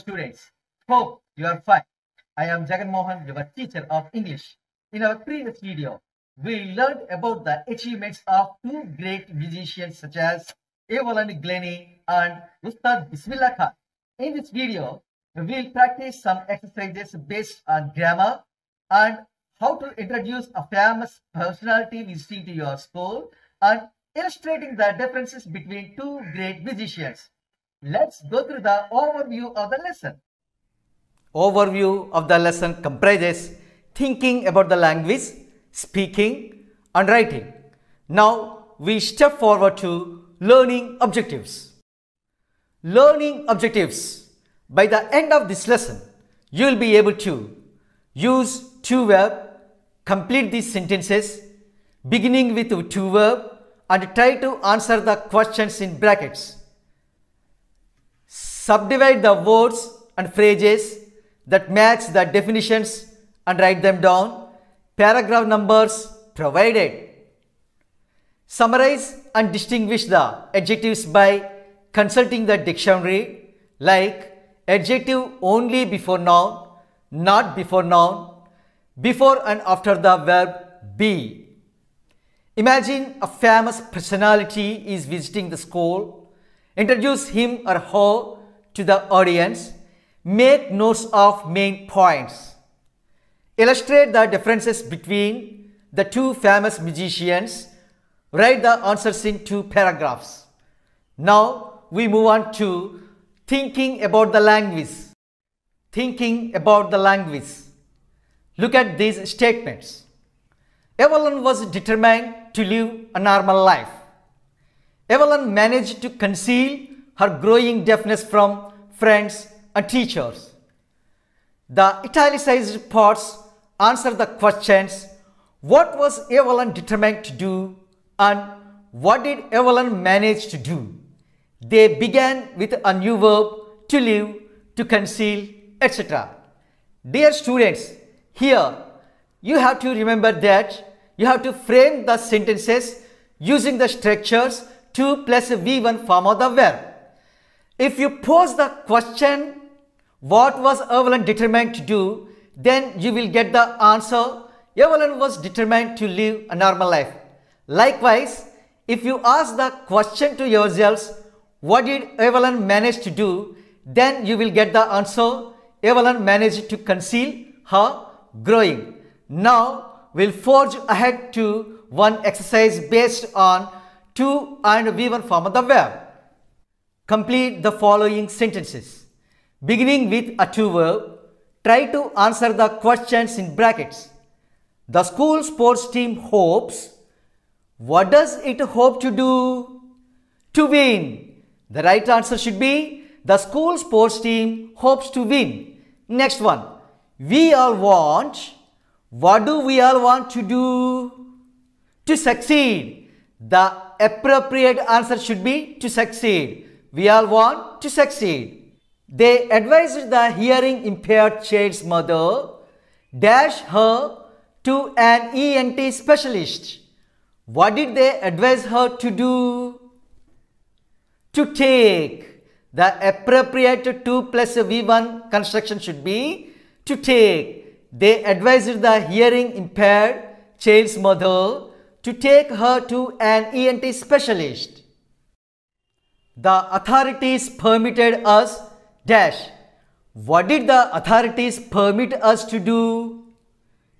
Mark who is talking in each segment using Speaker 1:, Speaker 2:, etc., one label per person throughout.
Speaker 1: students. Hope you are fine. I am Jagan Mohan, your teacher of English. In our previous video, we learned about the achievements of two great musicians such as Evelyn Glennie and Ustad Bismillah Khan. In this video, we will practice some exercises based on grammar and how to introduce a famous personality visiting to your school and illustrating the differences between two great musicians. Let's go through the overview of the lesson.
Speaker 2: Overview of the lesson comprises thinking about the language, speaking and writing. Now we step forward to learning objectives. Learning objectives. By the end of this lesson, you will be able to use two verbs, complete these sentences beginning with two verbs and try to answer the questions in brackets. Subdivide the words and phrases that match the definitions and write them down. Paragraph numbers provided. Summarize and distinguish the adjectives by consulting the dictionary, like adjective only before noun, not before noun, before and after the verb be. Imagine a famous personality is visiting the school. Introduce him or her to the audience. Make notes of main points. Illustrate the differences between the two famous musicians. Write the answers in two paragraphs. Now we move on to thinking about the language. Thinking about the language. Look at these statements. Evelyn was determined to live a normal life. Evelyn managed to conceal her growing deafness from friends and teachers. The italicized parts answer the questions: what was Evelyn determined to do and what did Evelyn manage to do? They began with a new verb, to live, to conceal, etc. Dear students, here you have to remember that you have to frame the sentences using the structures to plus V1 form of the verb. If you pose the question, what was Evelyn determined to do, then you will get the answer, Evelyn was determined to live a normal life. Likewise, if you ask the question to yourselves, what did Evelyn manage to do, then you will get the answer, Evelyn managed to conceal her growing. Now we'll forge ahead to one exercise based on to and V1 form of the verb. Complete the following sentences. Beginning with a to verb, try to answer the questions in brackets. The school sports team hopes. What does it hope to do? To win. The right answer should be the school sports team hopes to win. Next one. We all want. What do we all want to do? To succeed. The appropriate answer should be to succeed. We all want to succeed. They advised the hearing impaired child's mother dash her to an ENT specialist. What did they advise her to do? To take. The appropriate 2 plus V1 construction should be to take. They advised the hearing impaired child's mother to take her to an ENT specialist. The authorities permitted us dash. What did the authorities permit us to do?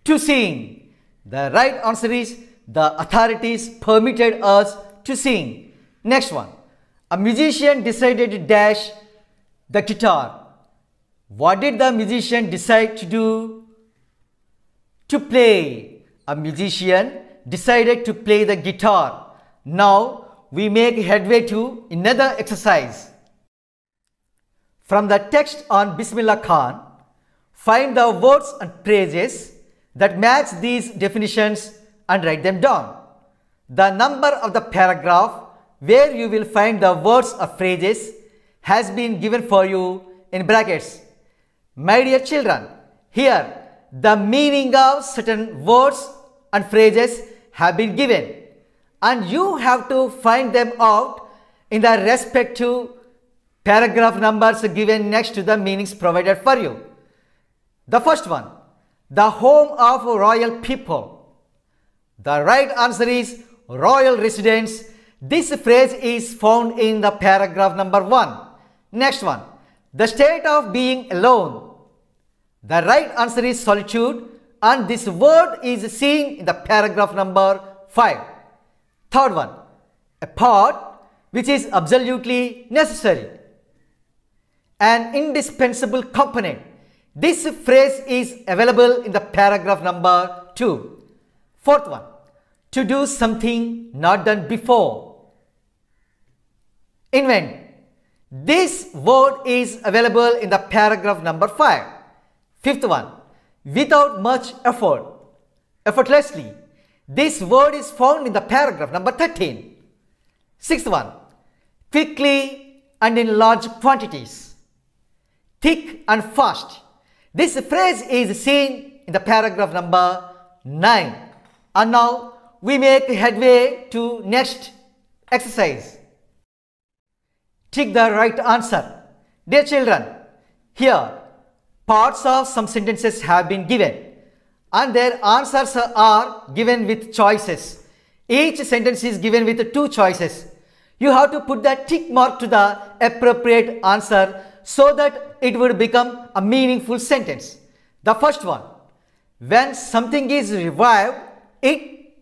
Speaker 2: To sing. The right answer is the authorities permitted us to sing. Next one. A musician decided to dash the guitar. What did the musician decide to do? To play. A musician decided to play the guitar. Now we make headway to another exercise. From the text on Bismillah Khan, find the words and phrases that match these definitions and write them down. The number of the paragraph where you will find the words or phrases has been given for you in brackets. My dear children, here the meaning of certain words and phrases have been given and you have to find them out in the respective paragraph numbers given next to the meanings provided for you. The first one, the home of royal people. The right answer is royal residence. This phrase is found in the paragraph number 1. Next one, the state of being alone. The right answer is solitude, and this word is seen in the paragraph number 5. Third one, a part which is absolutely necessary, an indispensable component. This phrase is available in the paragraph number 2. Fourth one, to do something not done before. Invent. This word is available in the paragraph number 5. Fifth one, without much effort, effortlessly. This word is found in the paragraph number 13. Sixth one, quickly and in large quantities, thick and fast. This phrase is seen in the paragraph number 9. And now we make headway to next exercise. Tick the right answer. Dear children, here parts of some sentences have been given and their answers are given with choices. Each sentence is given with 2 choices. You have to put the tick mark to the appropriate answer so that it would become a meaningful sentence. The first one, when something is revived, it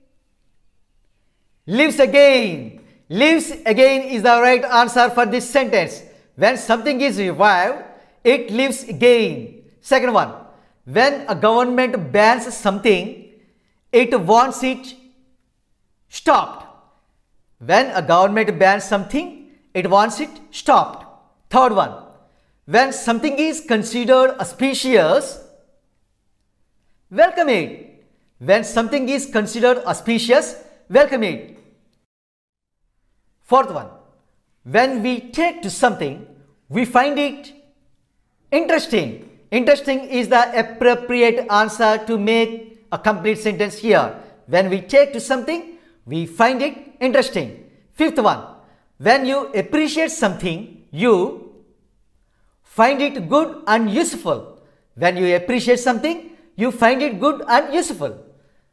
Speaker 2: lives again. Lives again is the right answer for this sentence. When something is revived, it lives again. Second one, when a government bans something, it wants it stopped. When a government bans something, it wants it stopped. Third one, when something is considered auspicious, welcome it. When something is considered auspicious, welcome it. Fourth one, when we take to something, we find it interesting. Interesting is the appropriate answer to make a complete sentence here. When we take to something, we find it interesting. Fifth one, when you appreciate something, you find it good and useful. When you appreciate something, you find it good and useful.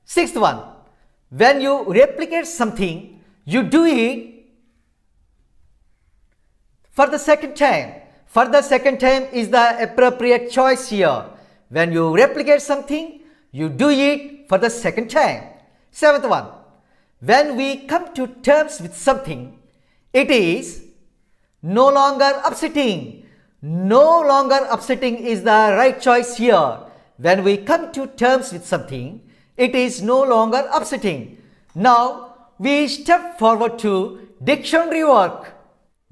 Speaker 2: Sixth one, when you replicate something, you do it for the second time. For the second time is the appropriate choice here. When you replicate something, you do it for the second time. Seventh one, when we come to terms with something, it is no longer upsetting. No longer upsetting is the right choice here. When we come to terms with something, it is no longer upsetting. Now we step forward to dictionary work.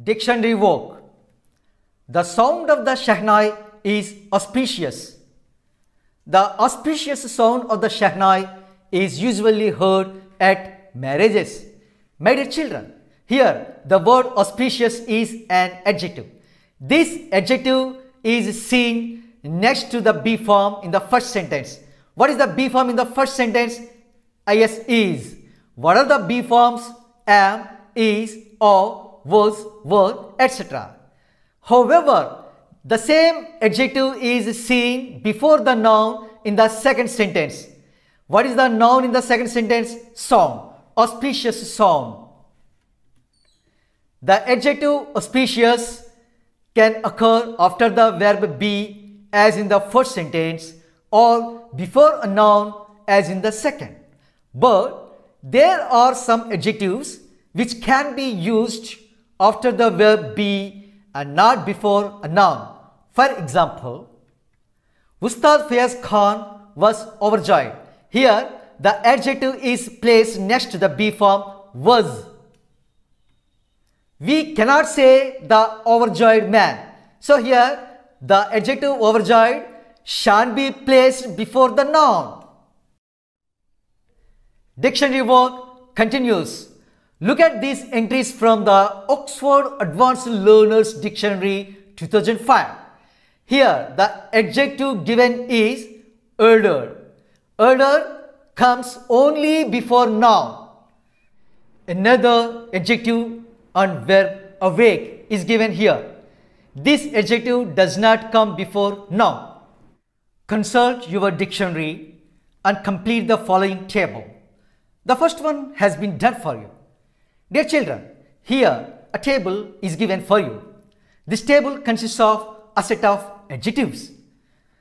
Speaker 2: Dictionary work. The sound of the Shehnai is auspicious. The auspicious sound of the Shehnai is usually heard at marriages. My dear children, here the word auspicious is an adjective. This adjective is seen next to the be form in the first sentence. What is the be form in the first sentence? Is, is. What are the be forms? Am, is, or, was, were, etc. However, the same adjective is seen before the noun in the second sentence. What is the noun in the second sentence? Sound. Auspicious sound. The adjective auspicious can occur after the verb be as in the first sentence or before a noun as in the second. But there are some adjectives which can be used after the verb be and not before a noun. For example, Ustad Fayaz Khan was overjoyed. Here, the adjective is placed next to the be form was. We cannot say the overjoyed man. So here, the adjective overjoyed shan't be placed before the noun. Dictionary work continues. Look at these entries from the Oxford Advanced Learners Dictionary 2005. Here, the adjective given is elder. Elder comes only before noun. Another adjective and verb awake is given here. This adjective does not come before noun. Consult your dictionary and complete the following table. The first one has been done for you. Dear children, here a table is given for you. This table consists of a set of adjectives.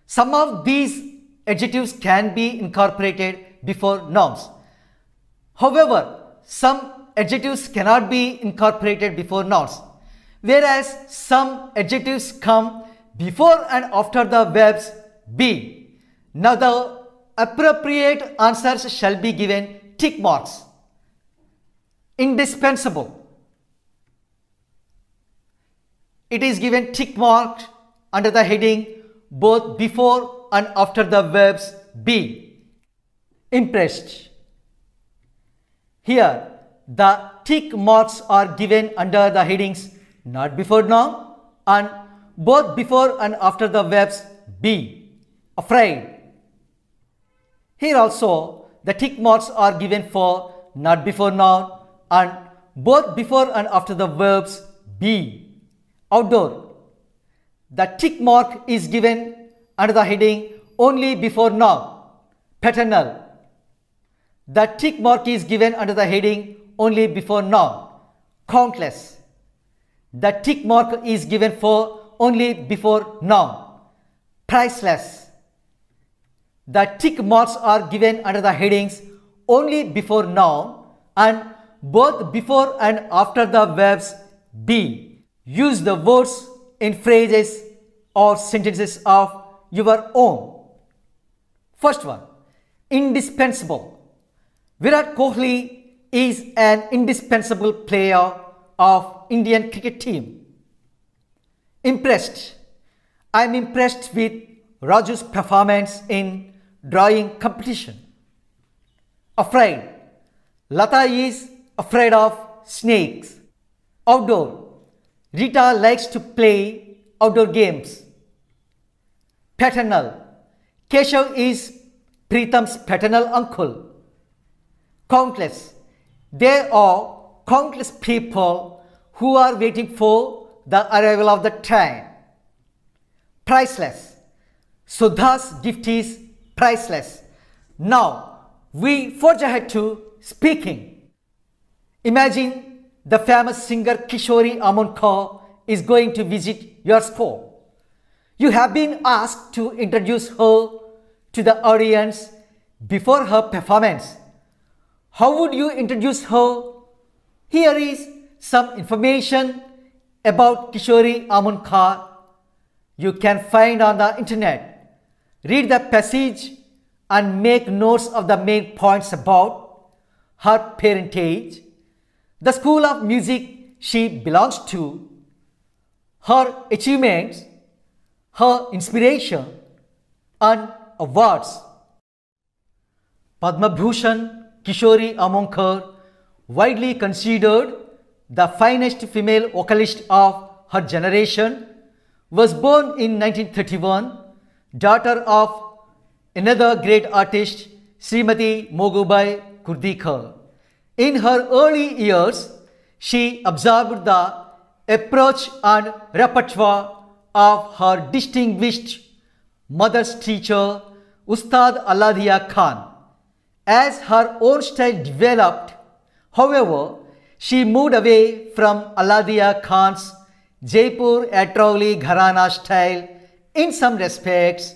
Speaker 2: Some of these adjectives can be incorporated before nouns. However, some adjectives cannot be incorporated before nouns, whereas some adjectives come before and after the verbs be. Now the appropriate answers shall be given tick marks. Indispensable. It is given tick mark under the heading both before and after the verbs be. Impressed. Here the tick marks are given under the headings not before noun and both before and after the verbs be. Afraid. Here also the tick marks are given for not before noun and both before and after the verbs be. Outdoor. The tick mark is given under the heading only before noun. Paternal. The tick mark is given under the heading only before noun. Countless. The tick mark is given for only before noun. Priceless. The tick marks are given under the headings only before noun and both before and after the verbs be. Use the words in phrases or sentences of your own. First one, indispensable. Virat Kohli is an indispensable player of Indian cricket team. Impressed. I am impressed with Raju's performance in drawing competition. Afraid. Lata is afraid of snakes. Outdoor. Rita likes to play outdoor games. Paternal. Keshav is Pritam's paternal uncle. Countless. There are countless people who are waiting for the arrival of the train. Priceless. Sudha's gift is priceless. Now we forge ahead to speaking. Imagine the famous singer Kishori Amonkar is going to visit your school. You have been asked to introduce her to the audience before her performance. How would you introduce her? Here is some information about Kishori Amonkar you can find on the internet. Read the passage and make notes of the main points about her parentage, the school of music she belongs to, her achievements, her inspiration and awards. Padma Bhushan Kishori Amonkar, widely considered the finest female vocalist of her generation, was born in 1931, daughter of another great artist, Srimati Mogubai Kurdikar. In her early years, she absorbed the approach and repertoire of her distinguished mother's teacher, Ustad Aladia Khan. As her own style developed, however, she moved away from Aladia Khan's Jaipur Atrauli Gharana style in some respects,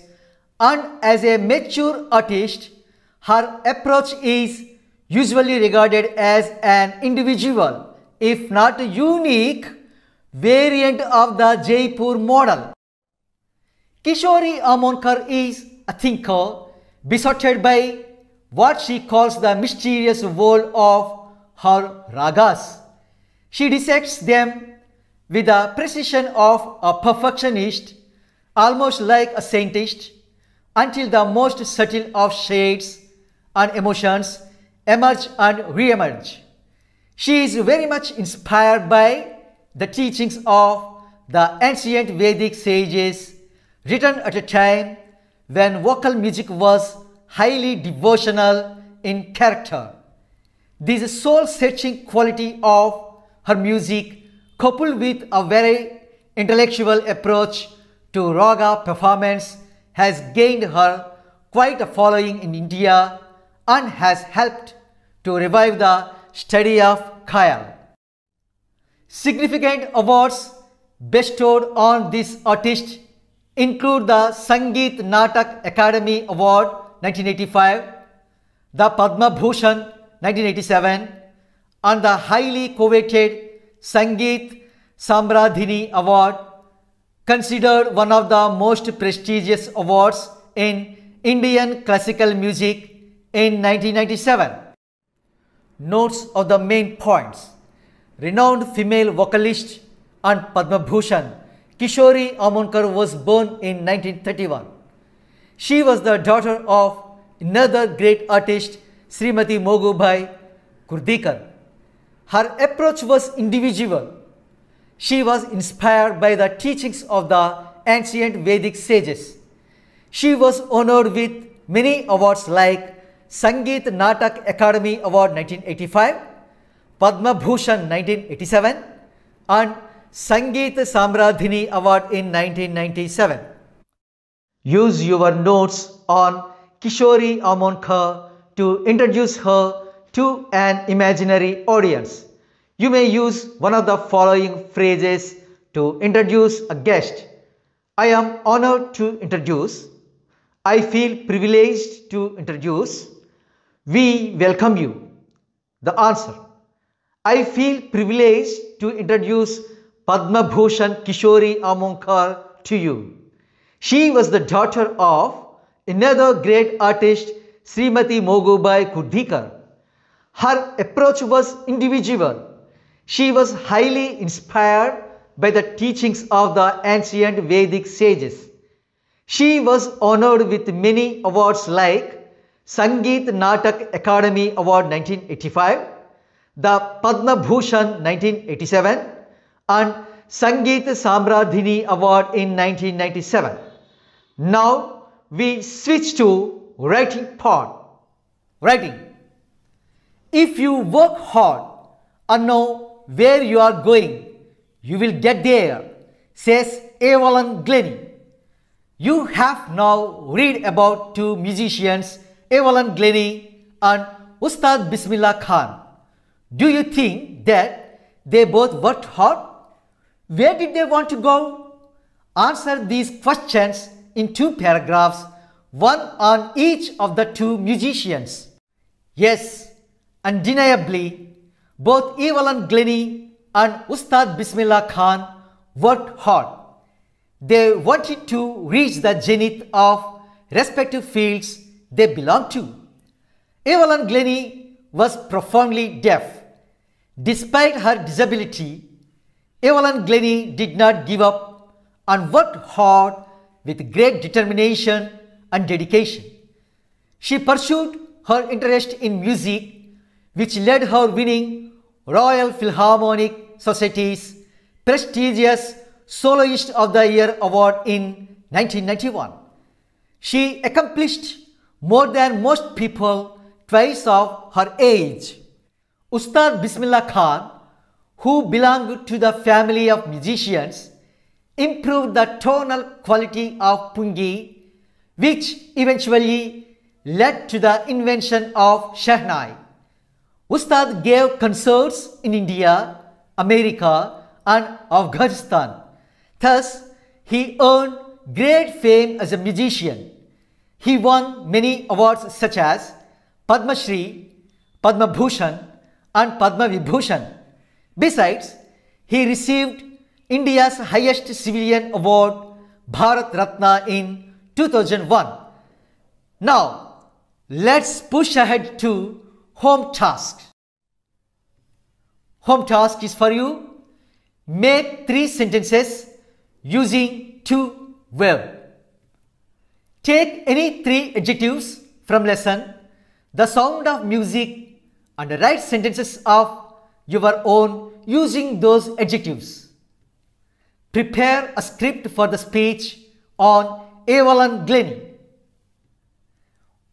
Speaker 2: and as a mature artist, her approach is usually regarded as an individual, if not a unique, variant of the Jaipur model. Kishori Amonkar is a thinker besotted by what she calls the mysterious world of her ragas. She dissects them with the precision of a perfectionist, almost like a scientist, until the most subtle of shades and emotions emerge and re-emerge. She is very much inspired by the teachings of the ancient Vedic sages, written at a time when vocal music was highly devotional in character. This soul-searching quality of her music, coupled with a very intellectual approach to raga performance has gained her quite a following in India and has helped to revive the study of Khyal. Significant awards bestowed on this artist include the Sangeet Natak Academy Award 1985, the Padma Bhushan 1987, and the highly coveted Sangeet Samradhini Award, considered one of the most prestigious awards in Indian classical music in 1997. Notes of the main points. Renowned female vocalist and Padma Bhushan Kishori Amonkar was born in 1931. She was the daughter of another great artist, Srimati Mogubai Kurdikar. Her approach was individual. She was inspired by the teachings of the ancient Vedic sages. She was honored with many awards like Sangeet Natak Academy Award 1985, Padma Bhushan 1987, and Sangeet Samradhini Award in 1997. Use your notes on Kishori Amonkar to introduce her to an imaginary audience. You may use one of the following phrases to introduce a guest. I am honored to introduce. I feel privileged to introduce. We welcome you. The answer. I feel privileged to introduce Padma Bhushan Kishori Amonkar to you. She was the daughter of another great artist, Srimati Mogubai Kurdikar. Her approach was individual. She was highly inspired by the teachings of the ancient Vedic sages. She was honored with many awards like Sangeet Natak Academy Award 1985, the Padma Bhushan 1987, and Sangeet Samradhini Award in 1997. Now we switch to writing part. Writing. If you work hard and know where you are going, you will get there, says Evelyn Glennie. You have now read about two musicians, Evelyn Glennie and Ustad Bismillah Khan. Do you think that they both worked hard? Where did they want to go? Answer these questions in two paragraphs, one on each of the two musicians. Yes, undeniably, both Evelyn Glennie and Ustad Bismillah Khan worked hard. They wanted to reach the zenith of respective fields they belonged to. Evelyn Glennie was profoundly deaf. Despite her disability, Evelyn Glennie did not give up and worked hard with great determination and dedication. She pursued her interest in music, which led her winning Royal Philharmonic Society's prestigious Soloist of the Year Award in 1991. She accomplished more than most people twice of her age. Ustad Bismillah Khan, who belonged to the family of musicians, improved the tonal quality of Pungi, which eventually led to the invention of Shehnai. Ustad gave concerts in India, America, and Afghanistan. Thus, he earned great fame as a musician. He won many awards such as Padma Shri, Padma Bhushan, and Padma Vibhushan. Besides, he received India's highest civilian award, Bharat Ratna, in 2001. Now, let's push ahead to home task. Home task is for you. Make 3 sentences using 2 verbs. Take any 3 adjectives from lesson, The Sound of Music, and write sentences of your own using those adjectives. Prepare a script for the speech on Evelyn Glennie.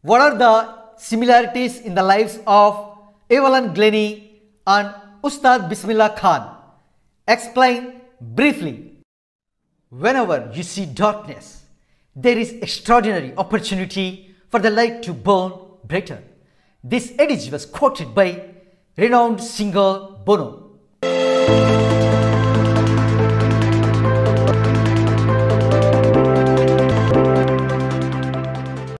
Speaker 2: What are the similarities in the lives of Evelyn Glennie and Ustad Bismillah Khan? Explain briefly. Whenever you see darkness, there is extraordinary opportunity for the light to burn brighter. This adage was quoted by renowned singer Bono.